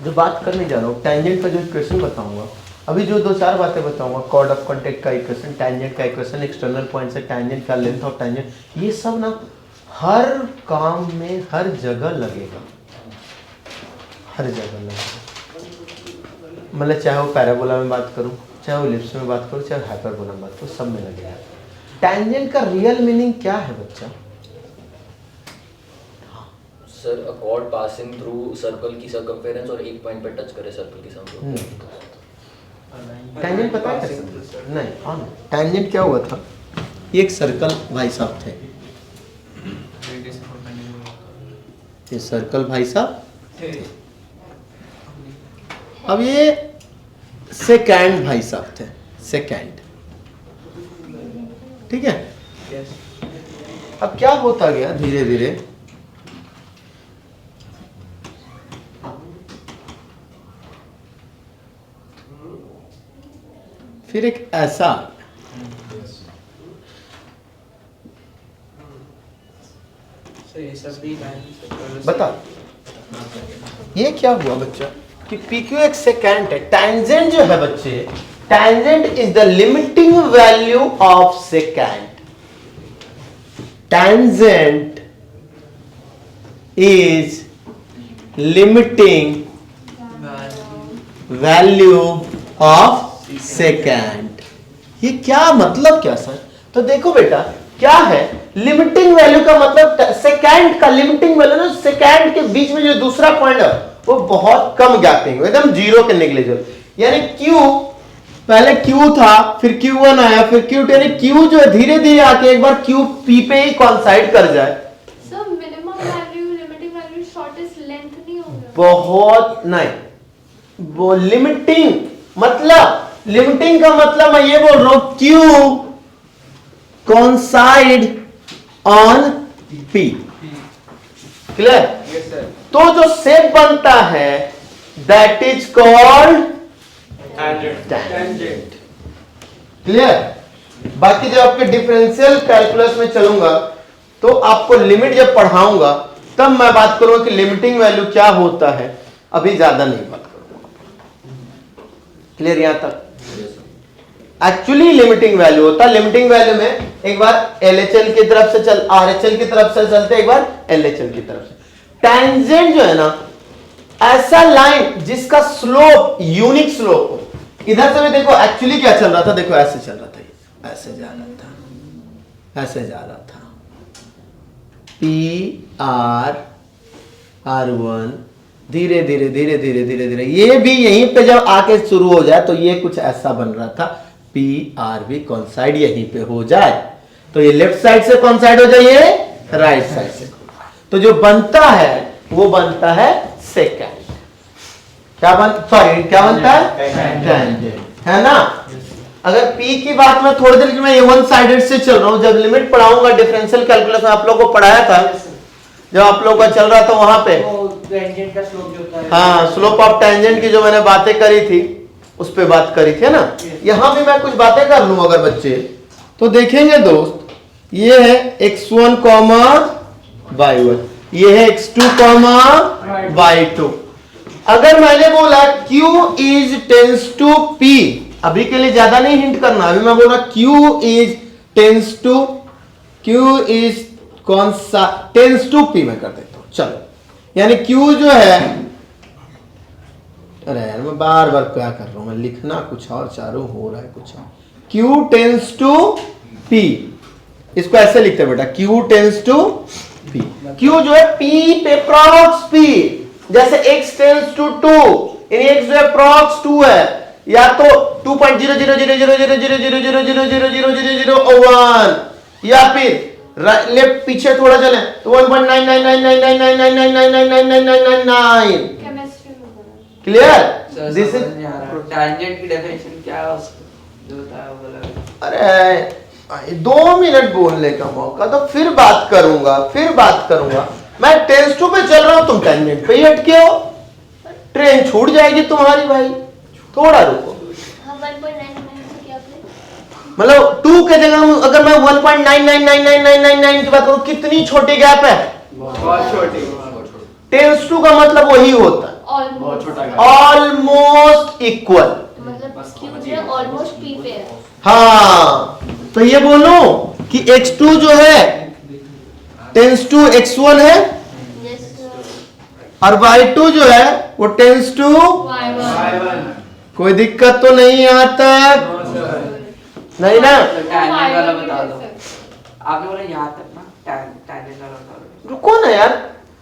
जो बात करने जा रहा हूँ टेंजेंट का जो इक्वेशन बताऊंगा, अभी जो 2-4 बातें बताऊंगा, कॉर्ड ऑफ कॉन्टैक्ट का इक्वेशन, टेंजेंट का इक्वेशन, एक्सटर्नल पॉइंट से टेंजेंट का लेंथ ऑफ टेंजेंट, ये सब ना हर काम में हर जगह लगेगा, हर जगह लगेगा। मतलब चाहे वो पैराबोला में बात करूं, चाहे वो इलिप्स में बात करूं, चाहे हाइपरबोला में बात करूं, सब में लगेगा। टेंजेंट का रियल मीनिंग क्या है बच्चा? सर अ कॉर्ड पासिंग थ्रू सर्कल की सर्कमफेरेंस और एक पॉइंट पर टच करे सर्कल की सर्कमफेरेंस। टेंजेंट पता है कैसे? नहीं, हाँ टेंजेंट क्या हुआ था, ये एक सर्कल भाई साहब थे, ये सर्कल भाई साहब थे, अब ये सेकंड भाई साहब थे, सेकंड, ठीक है। अब क्या होता गया धीरे धीरे, फिर एक ऐसा बता, ये क्या हुआ बच्चा कि PQ एक सेकेंड है, टेंजेंट जो है बच्चे, tangent is the limiting value of second, tangent is limiting value of second. ये क्या मतलब क्या सर? तो देखो बेटा क्या है लिमिटिंग वैल्यू का मतलब, सेकेंड का लिमिटिंग वैल्यू ना, सेकेंड के बीच में जो दूसरा पॉइंट है वो बहुत कम गैपिंग, एकदम जीरो के नेग्लिजिबल, यानी Q पहले Q था, फिर Q1 आया, फिर Q2, यानी Q जो है धीरे धीरे आके एक बार Q P पे ही कॉन्साइड कर जाए। Sir minimum value limiting value shortest length नहीं होगा? बहुत नहीं, वो लिमिटिंग मतलब, लिमिटिंग का मतलब मैं ये बोल रहा हूं Q कॉन्साइड ऑन P, क्लियर? तो जो शेप बनता है that is called tangent, clear? बाकी जब आपके डिफरेंशियल कैलकुलस में चलूंगा तो आपको लिमिट जब पढ़ाऊंगा तब मैं बात करूंगा कि लिमिटिंग वैल्यू क्या होता है, अभी ज्यादा नहीं बात करूंगा, क्लियर? यहां तक एक्चुअली लिमिटिंग वैल्यू होता है, लिमिटिंग वैल्यू में एक बार LHL की तरफ से चल, RHL की तरफ से चलते, एक बार LHL की तरफ से। टेंजेंट जो है ना ऐसा लाइन जिसका स्लोप यूनिक स्लोप हो, इधर से भी देखो एक्चुअली क्या चल रहा था, देखो ऐसे चल रहा था, ऐसे जा रहा था, ऐसे जा रहा था, PR1 धीरे धीरे धीरे धीरे धीरे धीरे, ये भी यहीं पे जब आके शुरू हो जाए तो ये कुछ ऐसा बन रहा था, PR भी कॉन्साइड यहीं पे हो जाए तो ये लेफ्ट साइड से कॉन्साइड हो जाए, राइट साइड से, तो जो बनता है वो बनता है सेकेंड, क्या बनता है टेंजेंट, है ना? अगर P की बात में थोड़ी देर मैं ये वन साइडेड से चल रहा हूं, जब लिमिट पढ़ाऊंगा डिफरेंशियल कैलकुलस में आप लोगों को पढ़ाया था, जब आप लोगों का चल रहा था वहां पे टेंजेंट का स्लोप जो होता है, हाँ स्लोप ऑफ टेंजेंट की जो मैंने बातें करी थी उस पे बात करी थी ना, यहां भी मैं कुछ बातें कर लूं अगर बच्चे तो देखेंगे दोस्त, ये है x1 y1, ये है x2 y2। अगर मैंने बोला Q is tends to P, अभी के लिए ज्यादा नहीं हिंट करना, अभी मैं बोल रहा Q is tends to P में कर देता हूं, चलो, यानी Q जो है, अरे यार मैं बार बार क्या कर रहा हूं, मैं लिखना कुछ और चारों हो रहा है कुछ और, Q tends to P, इसको ऐसे लिखते हैं बेटा, Q tends to P, Q जो है P पे प्रॉक्स P, जैसे x tends to 2, यानी x जो है प्रॉक्स 2 है, या तो 2.000000000000001, या फिर लेफ्ट पीछे थोड़ा चले तो 1.9999999999999, क्लियर? दिस इज टेंजेंट की डेफिनेशन क्या होता है वो बोला। अरे 2 मिनट बोलने का मौका तो फिर बात करूंगा, मैं टेंस टू पे चल रहा हूं, तुम टेंजेंट पे ही अटके हो, ट्रेन छूट जाएगी तुम्हारी भाई, थोड़ा रुको। मतलब 2 के जगह अगर मैं 1.99999999 की बात करूं, कितनी छोटी गैप है, बहुत छोटी। टेंस टू का मतलब वही होता है, ऑलमोस्ट ऑलमोस्ट इक्वल। मतलब क्यू जो है ऑलमोस्ट पी पे है। हाँ, तो ये बोलूं कि x2 जो है टेंस टू x1 है यस और y2 जो है वो टेंस टू, y1 कोई दिक्कत तो नहीं यहाँ तक? नहीं ना? टैंजेंट वाला बता दो। आपने बोला यहाँ तक ना, टैंजेंट वाला बता दो। रुको ना यार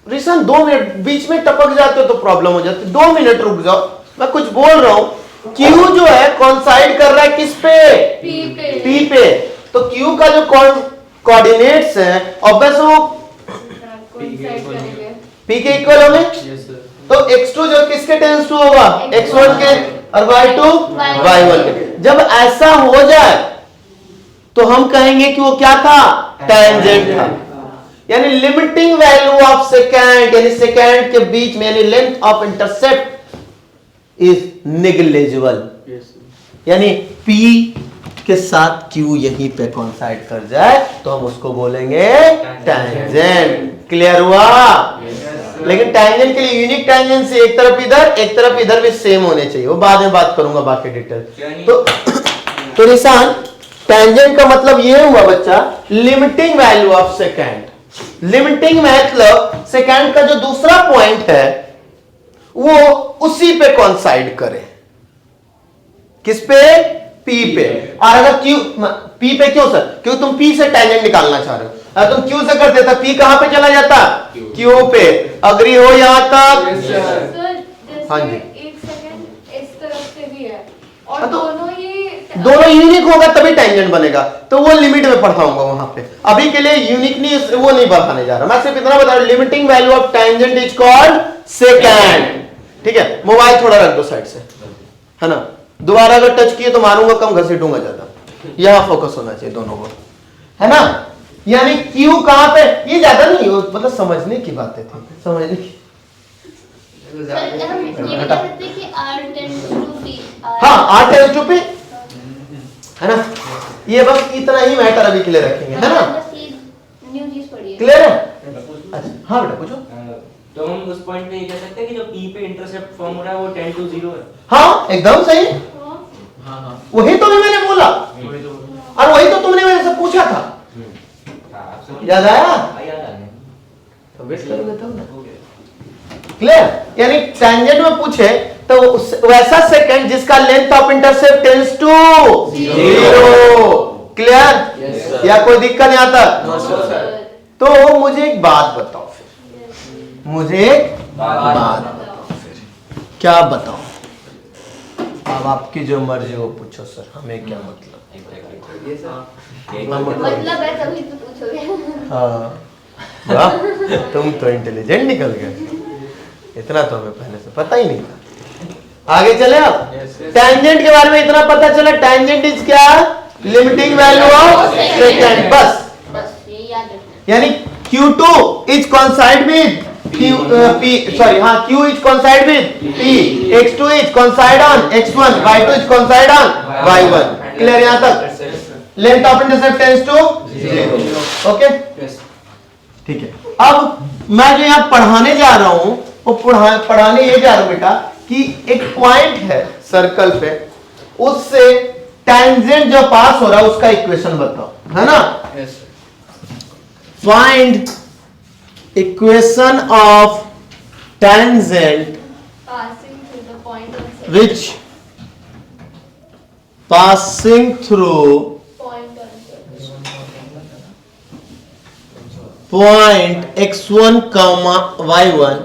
रिशन, 2 मिनट बीच में टपक जाते हो तो प्रॉब्लम हो जाती है। 2 मिनट रुक जाओ, मैं कुछ बोल रहा हूँ। Q जो है कॉन्साइड कर रहा है किस पे? पी पे। P पे। तो Q का जो कोऑर्डिनेट्स है ऑब्वियस वो कोइंसाइड करेंगे। P के इक्वल होंगे। तो x2 जो किसके टेंस टू होगा? x1 के, और y2 y1 के। जब ऐसा हो जाए तो हम कहेंगे कि वो क्या था? टेंजेंट था। यानी लिमिटिंग वैल्यू ऑफ सेकेंड, यानी सेकेंड के बीच में, यानी length of intercept is negligible. यानी P के साथ Q यहीं पे कॉन्साइड कर जाए तो हम उसको बोलेंगे टेंजेंट। क्लियर हुआ? लेकिन टेंजेंट के लिए यूनिक टेंजेंट से एक तरफ इधर भी सेम होने चाहिए। वो बाद में बात करूंगा बाकी डिटेल। तो निशान टेंजेंट का मतलब ये हुआ बच्चा, limiting value of second. Limiting मतलब सेकेंड का जो दूसरा पॉइंट है वो उसी पे कॉन्साइड करे। किस पे? P पे। और अगर Q, P पे क्यों सर? क्योंकि तुम P से टेंजेंट निकालना चाह रहे हो। अगर तुम Q से कर देता, P कहां पे चला जाता? Q पे। अग्री हो यहां तक? सर हाँ जैसे जी। एक सेकंड इस तरफ से भी है और हाँ तो दोनों यूनिक होगा तभी टेंजेंट बनेगा। तो वो लिमिट में पढ़ाऊंगा वहां पे। अभी के लिए यूनिक नहीं, वो नहीं बढ़ाने जा रहा। मैं सिर्फ इतना बता रहा हूं, limiting value of tangent is called second. ठीक है, मोबाइल थोड़ा रख दो साइड से, है ना? दोबारा अगर टच किए तो मारूंगा कम, घसीटूंगा ज्यादा। यहां फोकस होना चाहिए दोनों को, है ना? यानी Q कहां पे? ये ज्यादा नहीं, मतलब समझने की बातें थी, समझने की। सर हम ये बता सकते हैं कि R टेंड्स टू P। हाँ, R टेंड्स टू P, है ना? ये बस इतना ही मैटर अभी के लिए रखेंगे, है ना? न्यू चीज पढ़ी है। क्लियर है? अच्छा, हाँ बेटा पूछो। तो हम उस पॉइंट पे ये कह सकते हैं कि जो P पे इंटरसेप्ट फॉर्म हो रहा है वो 10 to 0 है। हाँ एकदम सही, हाँ। वही तो भी मैंने बोला और वही तो तुमने मेरे से पूछा था। याद आया? याद आ गया। तो वेट कर लेता हूं ना। क्लियर? यानी टेंजेंट में पूछे तो वैसा सेकंड जिसका length of intercept tends to 0। Clear? या कोई दिक्कत नहीं आता? तो मुझे एक बात बताओ फिर, मुझे एक बात बताओ फिर, क्या बताओ? अब आपकी जो मर्जी हो पूछो सर, हमें क्या मतलब? मतलब है तभी तो पूछोगे। हाँ, वाह, तुम तो इंटेलिजेंट निकल गए। इतना तो हमें पहले से पता ही नहीं था। आगे चले आप। टेंजेंट के बारे में इतना पता चला, टेंजेंट इज क्या? Limiting value of second. बस ये याद रखना। यानी Q2 is कॉन्साइड with Q is coincide with P, X2 is coincide on X1, Y2 is coincide on Y1. Clear यहाँ तक? Length of intercept tends to 0। Okay, ठीक है। अब मैं जो यहाँ पढ़ाने जा रहा हूँ वो पढ़ाने ये जा रहा हूँ बेटा कि एक पॉइंट है सर्कल पे, उससे टेंजेंट जो पास हो रहा है उसका इक्वेशन बताओ, है ना? Find equation of tangent Passing through the point on circle. which passing through Point on circle. point x1 comma y1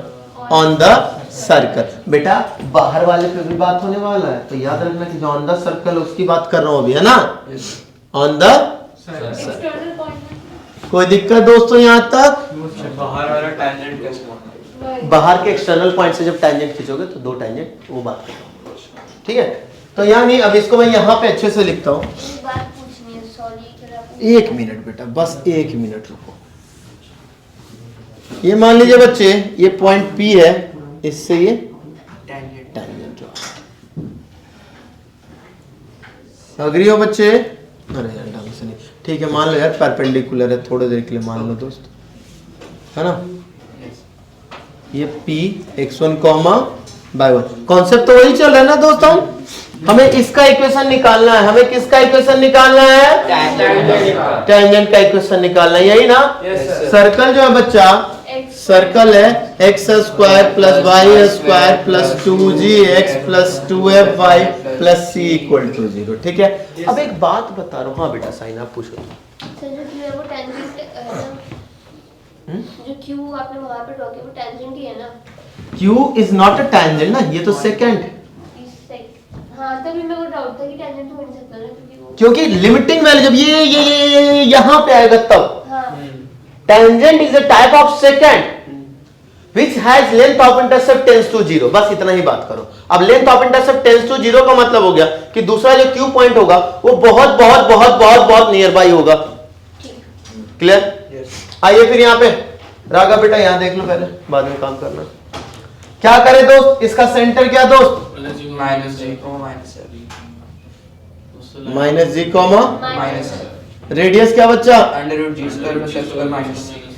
on the circle। बेटा बाहर वाले पे भी बात होने वाला है तो याद रखना कि जो ऑन द सर्कल उसकी बात कर रहा हूं अभी, है ना? ऑन द External point में कोई दिक्कत दोस्तों यहां तक? बाहर वाला टैंजेंट कैसे होना है? बाहर के एक्सटर्नल पॉइंट से जब टेंजेंट खींचोगे तो 2 टेंजेंट, वो बात कर रहा हूं। ठीक है, तो यहाँ नहीं, अब इसको मैं यहाँ पे अच्छे से लिखता हूँ। एक बात पूछनी है, सॉरी। 1 मिनट बेटा, बस 1 मिनट रुको। ये मान लीजिए बच्चे, ये पॉइंट P है, इससे ये टैंजेंट टेंजेंट अग्री हो बच्चे? अरे यार ढंग से नहीं, ठीक है मान लो यार परपेंडिकुलर है, थोड़ी देर के लिए मान लो दोस्त, है ना? ये P x1 comma by one. Concept तो वही चल रहा है ना दोस्तों, हमें इसका इक्वेशन निकालना है, हमें किसका इक्वेशन निकालना है, टेंजेंट का इक्वेशन निकालना है, यही ना। सर्कल जो है बच्चा, सर्कल है x square plus y square plus 2gx plus 2fy plus c equal to 0, ठीक है। अब एक बात बता रहा हूँ, हाँ बेटा साइन आप पूछो। सर जो वो टेंजेंट जो क्यू आपने वहां पे ड्रॉ किया वो टेंजेंट ही है ना। q is not a tangent ना, ये तो सेकंड। हाँ तभी मेरे को डाउट था कि टेंजेंट तो हो नहीं सकता ना, क्योंकि वो क्योंकि लिमिटिंग वैल्यू जब ये यहां पे आएगा तब। हाँ tangent is a type of second which has length of intercept tends to 0, बस इतना ही बात करो। अब length of intercept tends to 0 का मतलब हो गया कि दूसरा जो क्यू पॉइंट होगा वो बहुत बहुत बहुत बहुत बहुत नियर बाई होगा। क्लियर? आइए फिर यहाँ पे रागा बेटा यहाँ देख लो, पहले बाद में काम करना। क्या करे दोस्त, इसका सेंटर क्या दोस्त, माइनस जी कॉमा रेडियस क्या बच्चा,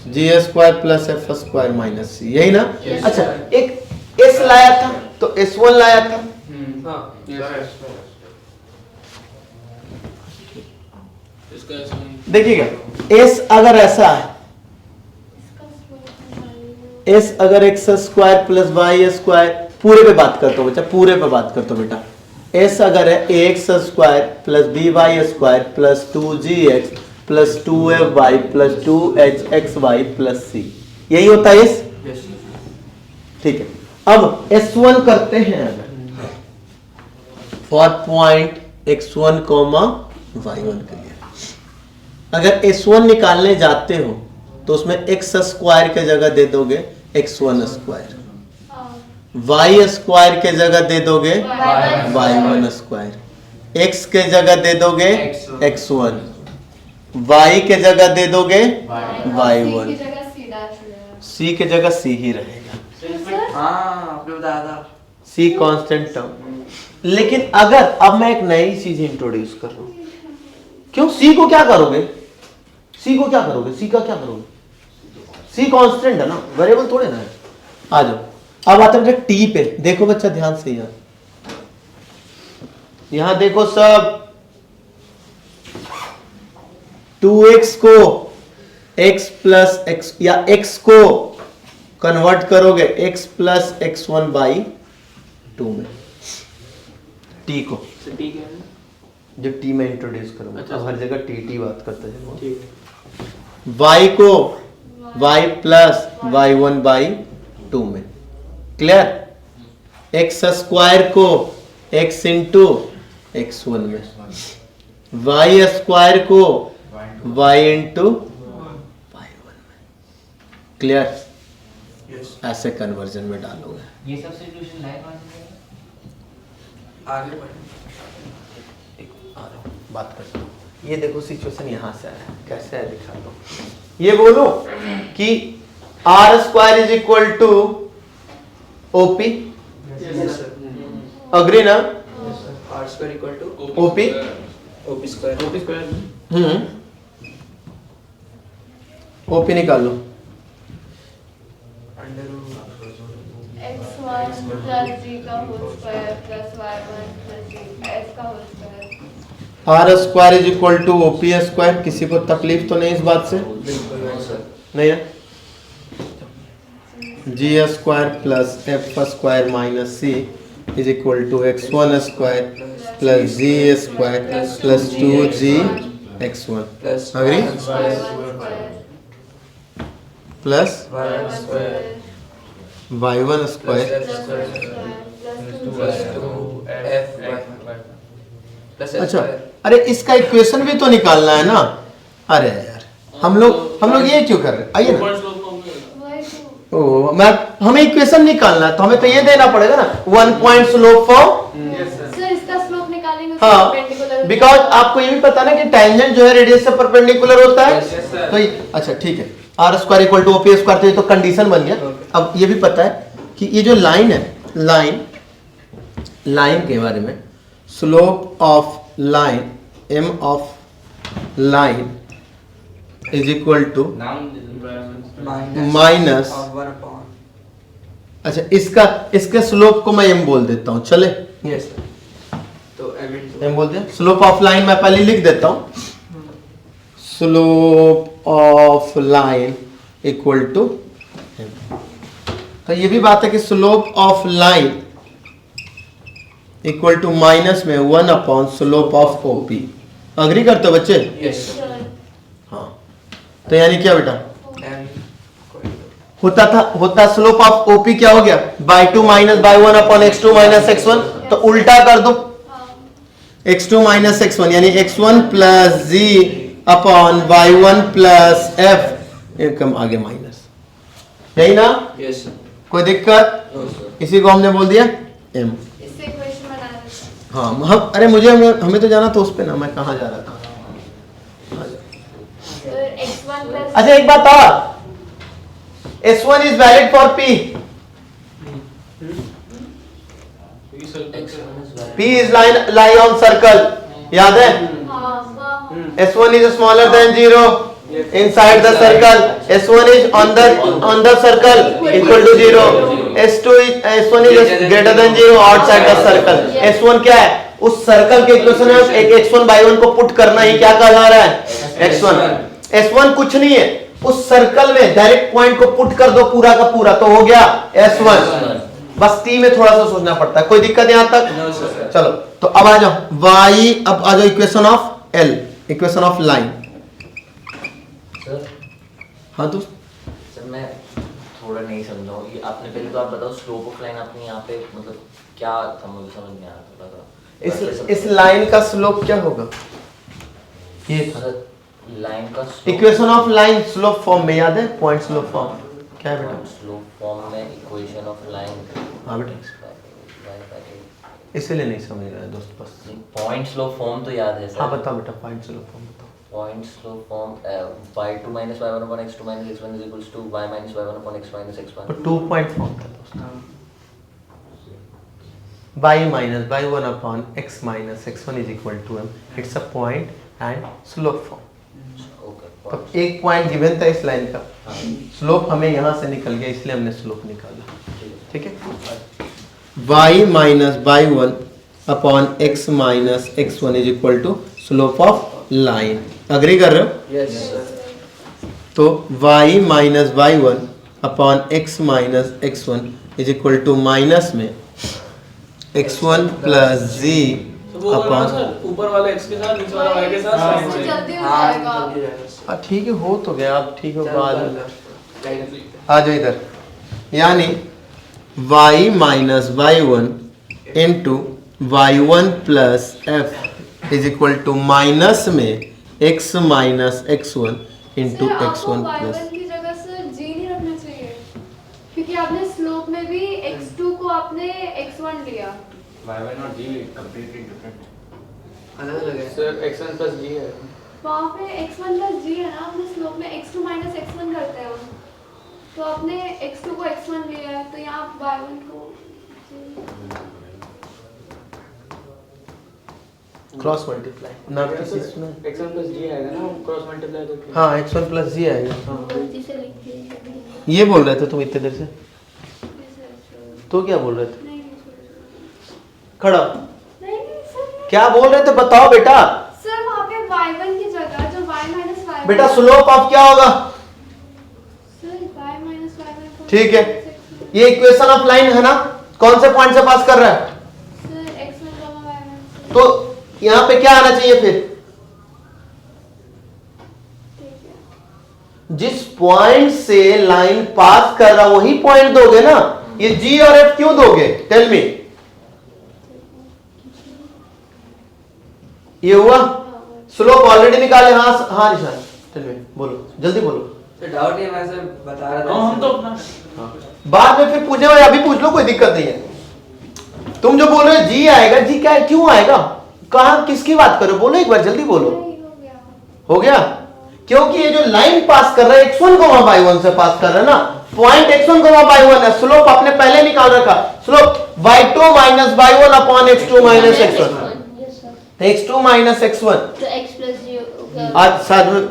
g square plus f square minus c, यही ना। अच्छा एक एस लाया था तो S1 लाया था, देखिएगा एस अगर ऐसा है, एस अगर x square plus y square, पूरे पे बात करता हूँ बच्चा, पूरे पे बात करता हूँ बेटा। एस अगर है a x square plus b y square plus 2gx plus 2fy plus 2hxy plus c, यही होता है एस, ठीक है। अब S1 करते हैं अगर फॉर पॉइंट x1 y1 के लिए, अगर S1 निकालने जाते हो तो उसमें x स्क्वायर के जगह दे दोगे x1 स्क्वायर, y स्क्वायर के जगह दे दोगे y1 स्क्वायर, x के जगह दे दोगे x1, y के जगह दे दोगे y1, c के जगह c ही रहेगा। हाँ आपने बताया था c कांस्टेंट टर्म। लेकिन अगर अब मैं एक नई चीज इंट्रोड्यूस कर रहा हूं, क्यों c को क्या करोगे, c को क्या करोगे, c का क्या करोगे, c कांस्टेंट है ना, वेरिएबल थोड़े ना है। आ जाओ अब आते हैं t पे, देखो बच्चा ध्यान से यार, यहां देखो सब, 2x को x प्लस x या x को कन्वर्ट करोगे x प्लस x1 बाई 2 में, t को, ठीक है जो t में इंट्रोड्यूस करूंगा। अच्छा, अब हर जगह t बात करते हैं। ठीक y को y प्लस y1 बाई 2 में, क्लियर। x स्क्वायर को x इंटू x1 में, y स्क्वायर को y इंटू y1 में, क्लियर। ऐसे कन्वर्जन में डालोगे। ये सब्स्टिट्यूशन लाइन आगे बढ़े, बात करता हूँ, ये देखो सिचुएशन यहाँ से आया है, कैसे है दिखा दो। ये बोलो कि r square is equal to OP, agree ना, r square equal to OP, OP square OP निकाल लो, x1 प्लस g का whole square plus y1 plus g f का whole square. R square is equal to OP square. किसी को तकलीफ तो नहीं इस बात से, नहीं है। G square plus f square minus c is equal to x1 square plus g square plus 2g x1, agree, plus y1 square अच्छा। अरे इसका इक्वेशन भी तो निकालना है ना। अरे यार हम लोग ये क्यों कर रहे हैं, आइए ना। ओ मैं हमें इक्वेशन निकालना है तो हमें तो ये देना पड़ेगा ना, 1 पॉइंट स्लोप फॉर, सर इसका स्लोप निकालेंगे हाँ, परपेंडिकुलर, बिकॉज आपको ये भी पता ना कि टेंजेंट जो है रेडियस से परपेंडिकुलर होता है। तो अच्छा ठीक है, r square equal to OP square, तो कंडीशन बन गया। अब ये भी पता है कि ये जो लाइन है, लाइन के बारे में, slope of line m of line is equal to minus अच्छा इसका इसके स्लोप को मैं m बोल देता हूँ, चले यस सर, तो m into m बोल दिया। स्लोप ऑफ लाइन मैं पहले लिख देता हूँ, slope of line equal to m। तो ये भी बात है कि slope of line equal to minus में 1 upon slope of OP। Agree करते हो बच्चे? यस हाँ, तो यानी क्या बेटा m होता स्लोप ऑफ OP क्या हो गया, by 2 minus by 1 upon x2 minus x1। तो उल्टा कर दो, x2 माइनस x1 यानी x1 plus g upon y1 plus f, एकदम आगे माइनस, यही ना? यस सर, कोई दिक्कत? No sir. इसी को हमने बोल दिया m। इससे इक्वेशन बनाना है। हाँ हम अरे हमें तो जाना था उस पे ना, मैं कहाँ जा रहा था। x1 plus अच्छा एक बात और, S1 is valid for P, P is lie on circle, याद है? हाँ S1 is smaller than 0 inside the circle, S1 is on the circle equal to 0, S1 is greater than 0 outside the circle। S1 क्या है, उस circle के equation में एक x1 by 1 को पुट करना ही क्या कहा जा रहा है, x1। S1 कुछ नहीं है, उस सर्कल में डायरेक्ट पॉइंट को पुट कर दो पूरा का पूरा, तो हो गया S1। बस T में थोड़ा सा सोचना पड़ता है, कोई दिक्कत यहां तक? नो सर, चलो तो अब आ जाओ y, अब आ जाओ equation of L, equation of line. Sir हाँ दोस्त, सर मैं थोड़ा नहीं समझा हूँ, ये आपने पहले तो आप बताओ स्लोप ऑफ लाइन आपने यहाँ पे मतलब क्या था, मुझे समझ नहीं आया थोड़ा सा। इस लाइन का स्लोप क्या होगा, ये था सर लाइन का equation of line slope form में, याद है? पॉइंट स्लोप फॉर्म क्या है बेटा? स्लोप फॉर्म में इक्वेशन ऑफ लाइन। हाँ बेटा, इसीलिए नहीं समझ रहा है दोस्त बस। पॉइंट स्लोप फॉर्म तो याद है सर। हाँ बताओ बेटा, पॉइंट स्लोप फॉर्म बताओ। Point slope form y2 minus y1 upon x2 minus x1 is equals to y minus y1 upon x minus x1। तो 2 पॉइंट फॉर्म था दोस्त, y minus y1 upon x minus x1 is equal to m, it's a point and slope form। तो एक point given था इस line का, slope हमें यहाँ से निकल गया इसलिए हमने स्लोप निकाला, ठीक है। y minus y1 upon x minus x1 is equal to slope of line. Agree कर रहे हो? यस सर, तो y minus y1 upon x minus x1 is equal to minus में x1 प्लस g अपॉन, ऊपर वाला x के साथ नीचे वाला y के साथ साइन से। जल्दी हो हाँ जाएगा। जल्दी जाएगा सर, ठीक है, हो तो गया, अब ठीक है, बाद में लाइन आ जाओ इधर, यानी y minus y1 into y1 plus f is equal to minus में x minus x1 into sir, आपको x1 y1 प्लस, की जगह सर g नहीं रखना चाहिए, क्योंकि आपने स्लोप में भी x2 को आपने x1 लिया। y1 और g completely different। अलग अलग है सर x1 plus g है। वहाँ पे x1 plus g है ना, आपने स्लोप में x2 minus x1 करते हैं हम, तो आपने x2 को x1 लिया है, तो यहाँ आप y1 को क्रॉस मल्टीप्लाई ना किसी इसमें, x1 plus g आएगा ना क्रॉस मल्टीप्लाई तो हाँ x1 प्लस जी आएगा। गलती से लिख दिया। ये बोल रहे थे तुम इतने देर से, तो क्या बोल रहे थे? नहीं खड़ा नहीं सर, क्या बोल रहे थे बताओ बेटा। सर वहाँ पे y1 की जगह जो y minus y1 बेटा स्लोप ऑफ क्या होगा? सर y minus y1 को ठीक है, ये इक्वेशन ऑफ लाइन है ना, कौन से पॉइंट से पास कर रहा है? सर x1 y1 तो यहाँ पे क्या आना चाहिए फिर? ठीक है। जिस पॉइंट से लाइन पास कर रहा वही पॉइंट दोगे ना, ये G और F क्यों दोगे? Tell me. ये हुआ स्लोप ऑलरेडी निकाले। हाँ हाँ निशान, टेल मी, बोलो जल्दी बोलो। तो डाउट नहीं, मैं सर बता रहा था। हम तो अपना बाद में फिर पूछे, अभी पूछ लो, कोई दिक्कत नहीं है। तुम जो बोल रहे हो G आएगा, G क्या है, क्यों आएगा, कहा किसकी बात करो, बोलो एक बार जल्दी बोलो। नहीं हो गया। हो गया, क्योंकि ये जो लाइन पास कर रहा है x1 को वहां y1 से पास कर रहा है ना, पॉइंट x1 को वहां y1 है, स्लोप आपने पहले निकाल रखा, slope y2 minus y1 upon x2 minus x1, Yes, sir. x2 minus x1 तो x plus g होगा। आज साथ में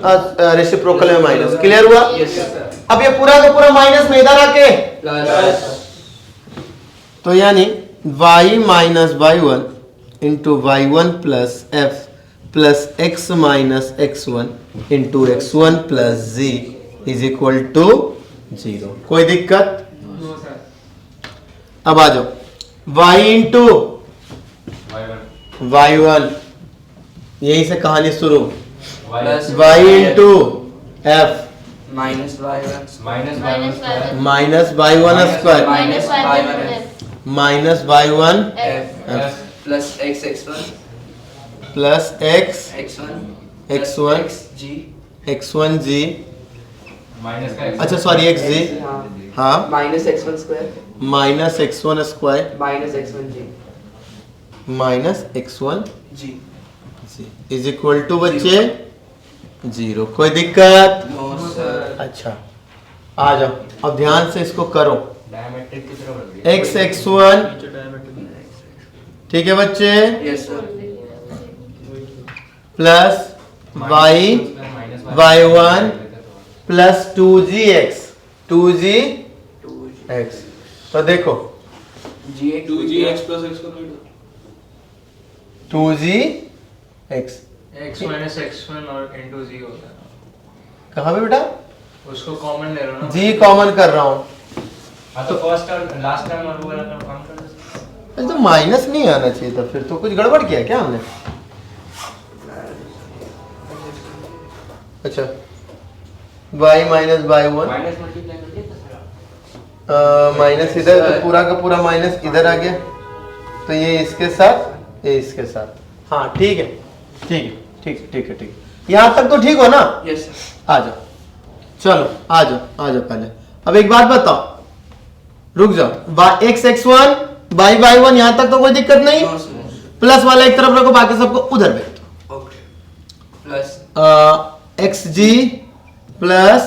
रेसिप्रोकल में माइनस, क्लियर हुआ? यस सर, अब ये पूरा का पूरा माइनस में इधर आके प्लस तो यानी y minus y1 into y1 plus f plus x minus x1 into x1 plus z is equal to 0। कोई दिक्कत? अब आ जाओ y इंटू y1, यहीं से कहानी शुरू। Plus y into f minus y1 minus y1 minus y1 square minus y1 minus y1 f plus x1 plus x x1 x1 xg x1 g, minus का अच्छा सॉरी x g, हाँ minus x1 square minus x1 square minus x1 g minus x1 g g is equal to बच्चे 0। कोई दिक्कत? No sir. अच्छा आ जाओ, अब ध्यान से इसको करो। डायमेट्रिक की तरफ बढ़ गया। x x1, ठीक है बच्चे, yes sir plus y y1 plus 2gx 2gx। तो देखो जी 2gx plus x का 2gx x माइनस x1 और into g होता है। कहाँ पे बेटा? उसको कॉमन ले लो ना। g कॉमन कर रहा हूँ। हाँ तो फर्स्ट और लास्ट टाइम और वो वाला काम कर दो। अरे तो माइनस नहीं आना चाहिए था, फिर तो कुछ गड़बड़ किया क्या हमने? अच्छा y minus y1 minus multiply कर दिया था। माइनस इधर, तो पूरा का पूरा माइनस इधर आ गया, तो ये इसके साथ ये इसके साथ। हाँ ठीक है ठीक है ठीक है ठीक है ठीक है, यहाँ तक तो ठीक हो ना? यस आ जाओ, चलो आ जाओ पहले। अब एक बात बताओ, रुक जाओ, x x1 y y1 यहाँ तक तो कोई दिक्कत नहीं। नो सर प्लस वाला एक तरफ रखो, बाकी सबको उधर भेज दो। Okay plus xg plus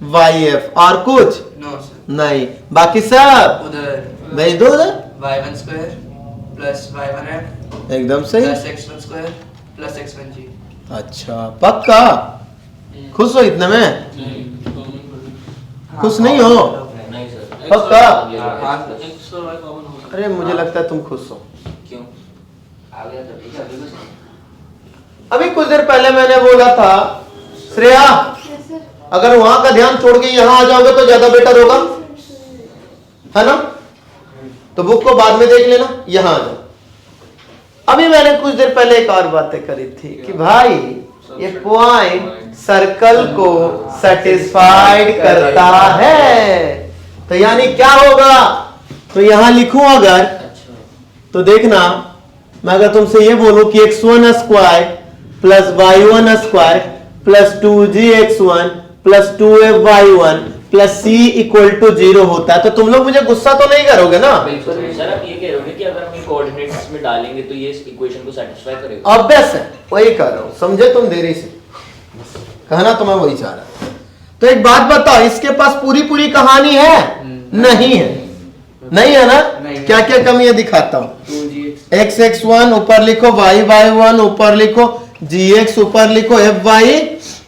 yf और कुछ नो सर नहीं, बाकी सब उधर भेज दो उधर। y1 स्क्वायर प्लस y1f एकदम सही। Plus x1 square plus x1 जी। अच्छा पक्का? खुश हो इतने में? खुश नहीं हो? नहीं सर। पक्का? x और y कॉमन हो सकता अरे मुझे लगता है तुम खुश हो। क्यों? आ गया तो ठीक है, अभी बस। अभी कुछ देर पहले मैंने बोला था श्रेया, यस सर। अगर वहां का ध्यान छोड़ के यहाँ आ जाओगे तो ज्यादा बेटर होगा, है ना? तो बुक को बाद में देख लेना, यहाँ आ जाओ। अभी मैंने कुछ देर पहले एक और बातें करी थी कि भाई ये पॉइंट सर्कल को सेटिस्फाइड करता है, तो यानी क्या होगा? तो यहां लिखूं अगर, तो देखना, मैं अगर तुमसे ये बोलूं कि x1 square plus y1 square plus 2gx1 plus 2fy1 plus c equal to 0 होता है, तो तुम लोग मुझे गुस्सा तो नहीं करोगे ना? बिल्कुल सर, आप ये कह रहे हो कि अगर हम ये कोऑर्डिनेट्स में डालेंगे तो ये इस इक्वेशन को सेटिस्फाई करेगा। ऑब्वियस है, वही कर रहा हूं, समझे तुम देरी से? कहना तो मैं वही चाह रहा था। तो एक बात बताओ, इसके पास पूरी पूरी कहानी है? नहीं है, नहीं है ना? नहीं। क्या क्या कमी है दिखाता हूं। 2gx x x1 ऊपर लिखो, y y1 ऊपर लिखो, gx ऊपर लिखो, fy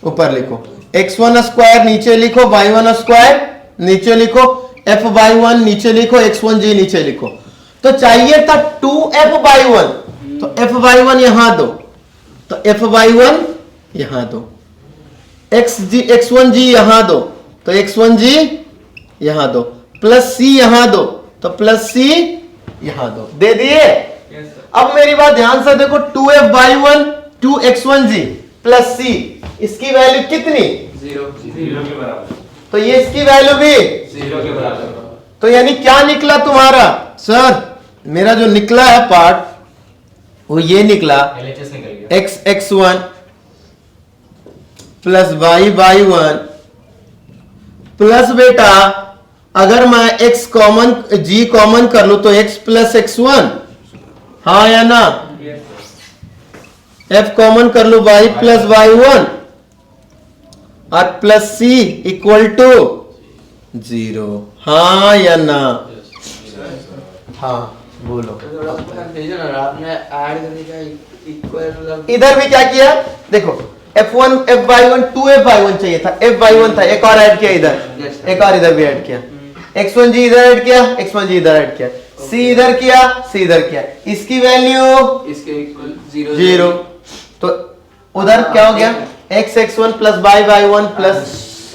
ऊपर लिखो, x1 स्क्वायर नीचे लिखो, y1 स्क्वायर नीचे लिखो, fy1 नीचे लिखो, x1g नीचे लिखो। तो चाहिए था 2fy1, तो fy1 यहां दो, तो fy1 यहां दो, x1g यहां दो, तो x1g यहां दो, प्लस c यहां दो, तो प्लस c यहां दो। दे दिए? अब मेरी बात ध्यान से देखो, 2fy1 2x1g प्लस c, इसकी वैल्यू कितनी? 0 0 के बराबर। तो ये इसकी वैल्यू भी 0 के बराबर। तो यानी क्या निकला तुम्हारा? सर मेरा जो निकला है पार्ट वो ये निकला, LHS निकल गया। x x1 plus y y1 plus बेटा अगर मैं x कॉमन g कॉमन कर लूं तो x प्लस x1, हाँ या ना? f कॉमन कर लूं y प्लस y1 और प्लस c इक्वल टू 0, हाँ या ना? हाँ बोलो। थोड़ा कंफ्यूजन हो रहा, आपने ऐड करने का इक्वल मतलब इधर भी क्या किया देखो, f1 fy1 2fy1 चाहिए था, fy1 था, एक और ऐड किया इधर, एक और इधर भी ऐड किया, x1g इधर ऐड किया, x1g इधर ऐड किया, सी इधर किया, सी इधर किया, इसकी वैल्यू इसके इक्वल 0 0। तो उधर क्या हो गया, x x1 plus y y1 plus,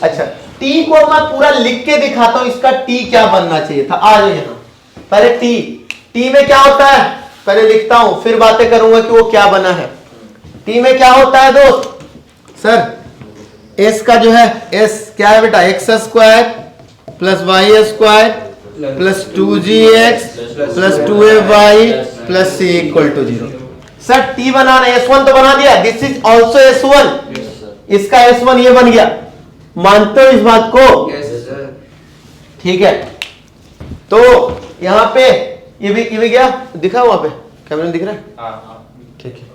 अच्छा t को मैं पूरा लिख के दिखाता हूं, इसका t क्या बनना चाहिए था। आ जाओ यहां, पहले t में क्या होता है पहले लिखता हूं, फिर बातें करूंगा कि वो क्या बना है। t में क्या होता है दोस्त, सर s का जो है s क्या है बेटा, x square plus y square plus 2gx plus 2ay plus c equal to 0। Sir t बनाना, s1 तो बना दिया, दिस इज ऑल्सो s1, इसका s1 ये बन गया, मानते हो इस बात को, यस सर। ठीक है। तो यहां पे ये भी गया, दिखा वहां पे कैमरे में दिख रहा है, हाँ ठीक है।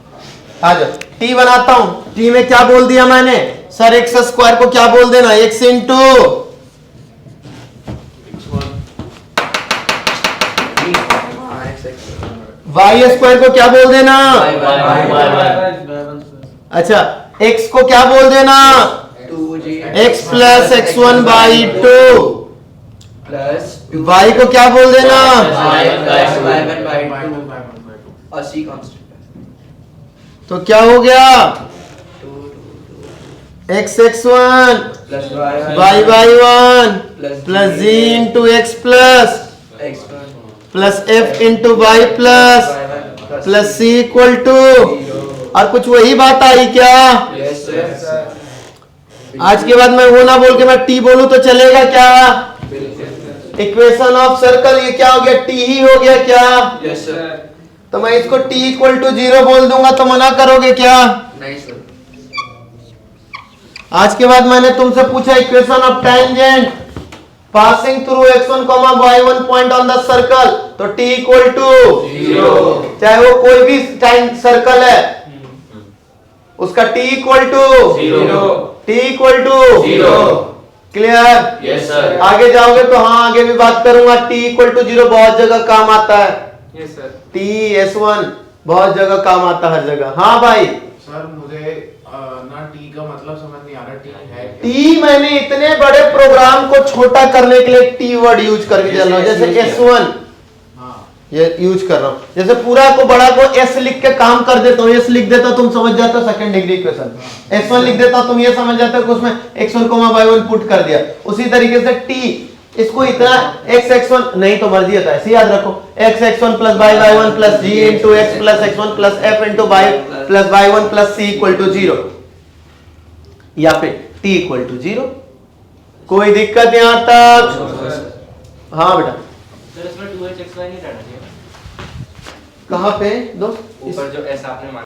आ जाओ, t बनाता हूं, t में क्या बोल दिया मैंने, सर x स्क्वायर को क्या बोल देना, x इंटू y स्क्वायर को क्या बोल देना, अच्छा x को क्या बोल देना, 2g x plus x1 by 2, plus y को क्या बोल देना, y1 by 2 और c कांस्टेंट तो क्या हो गया, x x1 plus y y1 plus z into x plus plus f into y plus c equal to, और कुछ वही बात आई क्या, यस सर। आज के बाद मैं वो ना बोल के मैं t बोलूं तो चलेगा क्या, इक्वेशन ऑफ सर्कल ये क्या हो गया, t ही हो गया क्या, यस सर। तो मैं इसको t इक्वल टू 0 बोल दूंगा तो मना करोगे क्या। नहीं सर। आज के बाद मैंने तुमसे पूछा equation of tangent passing through x1, y1 point on the circle, तो t इक्वल टू 0, चाहे वो कोई भी टाइम सर्कल है उसका t equal to 0, t equal to 0, clear, yes sir. आगे जाओगे तो हाँ आगे भी बात करूंगा, t इक्वल टू 0 बहुत जगह काम आता है, यस सर। t s1 बहुत जगह काम आता है हर जगह। हाँ भाई, सर मुझे ना टी का मतलब समझ नहीं आ रहा, टी है क्या? टी मैंने इतने बड़े प्रोग्राम को छोटा करने के लिए टी वर्ड यूज करके चल रहा हूं, जैसे S1 हाँ ये यूज कर रहा हूं, जैसे पूरा को बड़ा को S लिख के काम कर देता हूं, S लिख देता तुम समझ जाते हो सेकंड डिग्री इक्वेशन, S1 लिख देता तुम ये समझ जाते हो कि उसमें x1, y1 पुट कर दिया। उसी तरीके से टी, इसको इतना x x1 नहीं तो मर्जी होता है, ऐसे याद रखो, x x1 plus y y1 plus g into x plus x1 plus f into y plus y1 plus c equal to 0, या फिर t इक्वल टू 0। कोई दिक्कत यहां तक, हाँ बेटा सर इसमें 2h x y नहीं रहना चाहिए कहां पे दोस्त, ऊपर जो s आपने